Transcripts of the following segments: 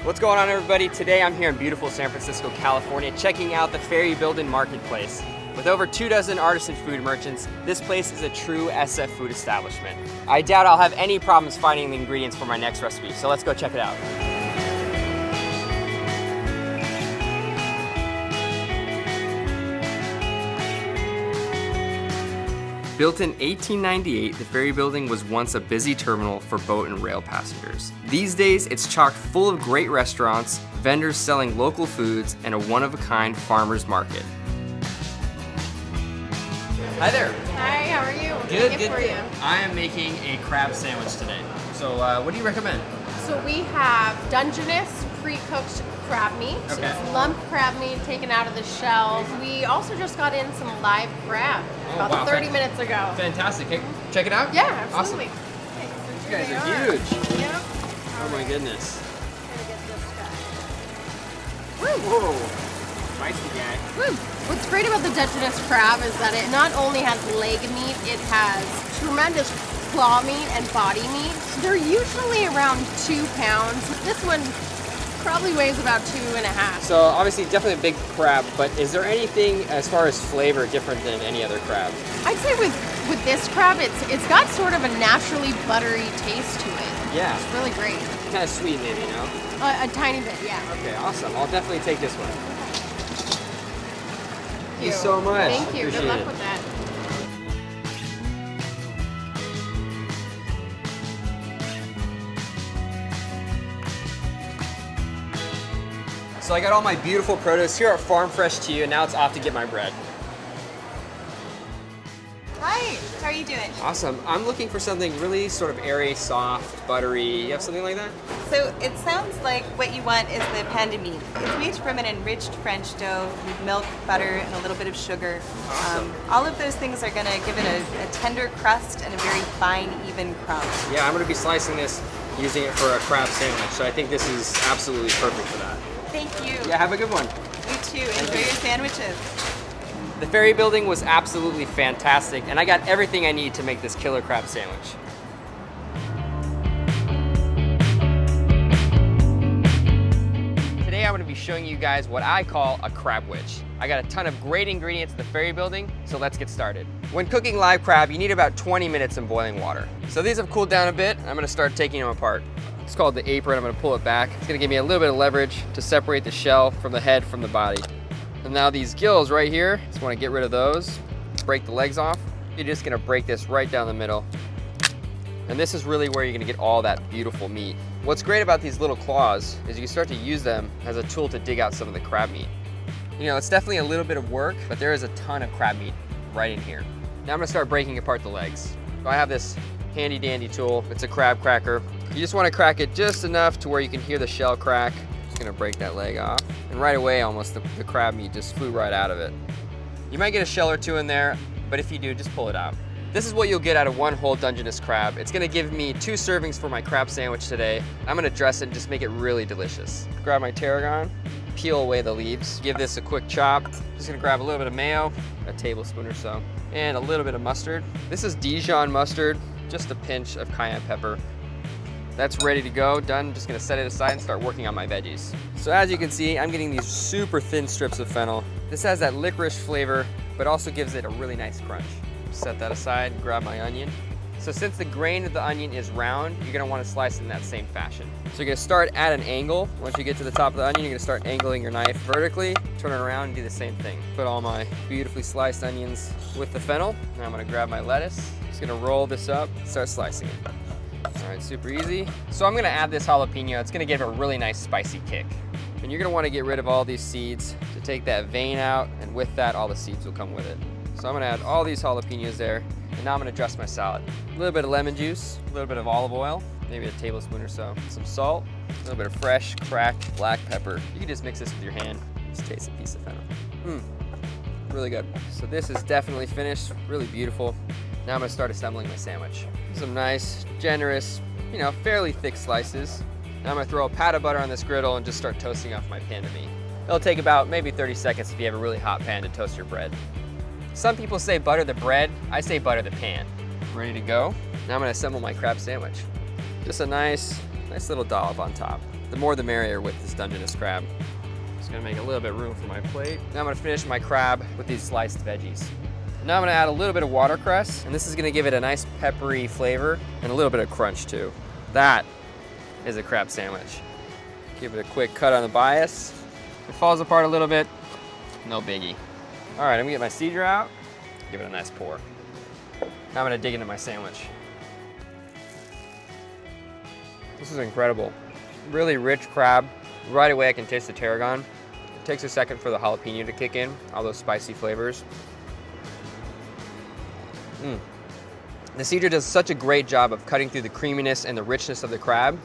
What's going on, everybody? Today I'm here in beautiful San Francisco, California, checking out the Ferry Building marketplace. With over 24 artisan food merchants, this place is a true SF food establishment. I doubt I'll have any problems finding the ingredients for my next recipe, so let's go check it out. Built in 1898, the Ferry Building was once a busy terminal for boat and rail passengers. These days, it's chock full of great restaurants, vendors selling local foods, and a one-of-a-kind farmer's market. Hi there. Hi, how are you? Good, good. I am making a crab sandwich today. So what do you recommend? So we have Dungeness pre-cooked crab meat. Okay. It's lump crab meat taken out of the shell. We also just got in some live crab about 30 minutes ago. Fantastic. Hey, check it out? Yeah, absolutely. Awesome. Okay, These guys are huge. Yep. Oh my goodness. Gonna get this guy. Whoa. Spicy guy. Woo. What's great about the Dungeness crab is that it not only has leg meat, it has tremendous claw meat and body meat. They're usually around 2 pounds. This one probably weighs about 2.5. So obviously definitely a big crab, but is there anything as far as flavor different than any other crab? I'd say with this crab, it's got sort of a naturally buttery taste to it. Yeah. It's really great. Kind of sweet maybe, you know? A tiny bit, yeah. Okay, awesome. I'll definitely take this one. Thank you so much. Thank you. Appreciate Good luck it. with that. So I got all my beautiful produce here at Farm Fresh to you, and now it's off to get my bread. Hi, how are you doing? Awesome. I'm looking for something really sort of airy, soft, buttery. You have something like that? So it sounds like what you want is the pain de mie. It's made from an enriched French dough with milk, butter, and a little bit of sugar. Awesome. All of those things are going to give it a tender crust and a very fine, even crumb. Yeah, I'm going to be slicing this, using it for a crab sandwich, so I think this is absolutely perfect for that. Thank you. Yeah, have a good one. You too. Enjoy your sandwiches. The Ferry Building was absolutely fantastic, and I got everything I need to make this killer crab sandwich. Today I'm going to be showing you guys what I call a crab witch. I got a ton of great ingredients at the Ferry Building, so let's get started. When cooking live crab, you need about 20 minutes in boiling water. So these have cooled down a bit. I'm going to start taking them apart. It's called the apron. I'm going to pull it back. It's going to give me a little bit of leverage to separate the shell from the head from the body. And now these gills right here, just want to get rid of those, break the legs off. You're just going to break this right down the middle. And this is really where you're going to get all that beautiful meat. What's great about these little claws is you can start to use them as a tool to dig out some of the crab meat. You know, it's definitely a little bit of work, but there is a ton of crab meat right in here. Now I'm going to start breaking apart the legs. So I have this handy dandy tool. It's a crab cracker. You just want to crack it just enough to where you can hear the shell crack. Just gonna break that leg off. And right away, almost the crab meat just flew right out of it. You might get a shell or two in there, but if you do, just pull it out. This is what you'll get out of one whole Dungeness crab. It's gonna give me 2 servings for my crab sandwich today. I'm gonna dress it and just make it really delicious. Grab my tarragon, peel away the leaves, give this a quick chop. Just gonna grab a little bit of mayo, a tablespoon or so, and a little bit of mustard. This is Dijon mustard, just a pinch of cayenne pepper. That's ready to go, done. Just gonna set it aside and start working on my veggies. So as you can see, I'm getting these super thin strips of fennel. This has that licorice flavor, but also gives it a really nice crunch. Set that aside, grab my onion. So since the grain of the onion is round, you're gonna wanna slice it in that same fashion. So you're gonna start at an angle. Once you get to the top of the onion, you're gonna start angling your knife vertically, turn it around and do the same thing. Put all my beautifully sliced onions with the fennel. Now I'm gonna grab my lettuce. Just gonna roll this up, start slicing it. All right, super easy. So I'm gonna add this jalapeno. It's gonna give it a really nice spicy kick. And you're gonna wanna get rid of all these seeds to take that vein out, and with that, all the seeds will come with it. So I'm gonna add all these jalapenos there, and now I'm gonna dress my salad. A little bit of lemon juice, a little bit of olive oil, maybe a tablespoon or so, some salt, a little bit of fresh, cracked black pepper. You can just mix this with your hand. Just taste a piece of fennel. Really good. So this is definitely finished, really beautiful. Now I'm gonna start assembling my sandwich. Some nice, generous, you know, fairly thick slices. Now I'm gonna throw a pat of butter on this griddle and just start toasting off my pan de mie. It'll take about maybe 30 seconds if you have a really hot pan to toast your bread. Some people say butter the bread, I say butter the pan. Ready to go? Now I'm gonna assemble my crab sandwich. Just a nice little dollop on top. The more the merrier with this Dungeness crab. Just gonna make a little bit of room for my plate. Now I'm gonna finish my crab with these sliced veggies. Now I'm gonna add a little bit of watercress, and this is gonna give it a nice peppery flavor and a little bit of crunch too. That is a crab sandwich. Give it a quick cut on the bias. If it falls apart a little bit, no biggie. All right, I'm gonna get my Cidre out, give it a nice pour. Now I'm gonna dig into my sandwich. This is incredible. Really rich crab. Right away I can taste the tarragon. It takes a second for the jalapeno to kick in, all those spicy flavors. The Cidre does such a great job of cutting through the creaminess and the richness of the crab.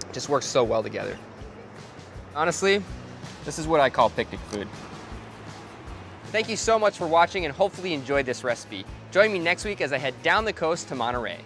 It just works so well together. Honestly, this is what I call picnic food. Thank you so much for watching and hopefully you enjoyed this recipe. Join me next week as I head down the coast to Monterey.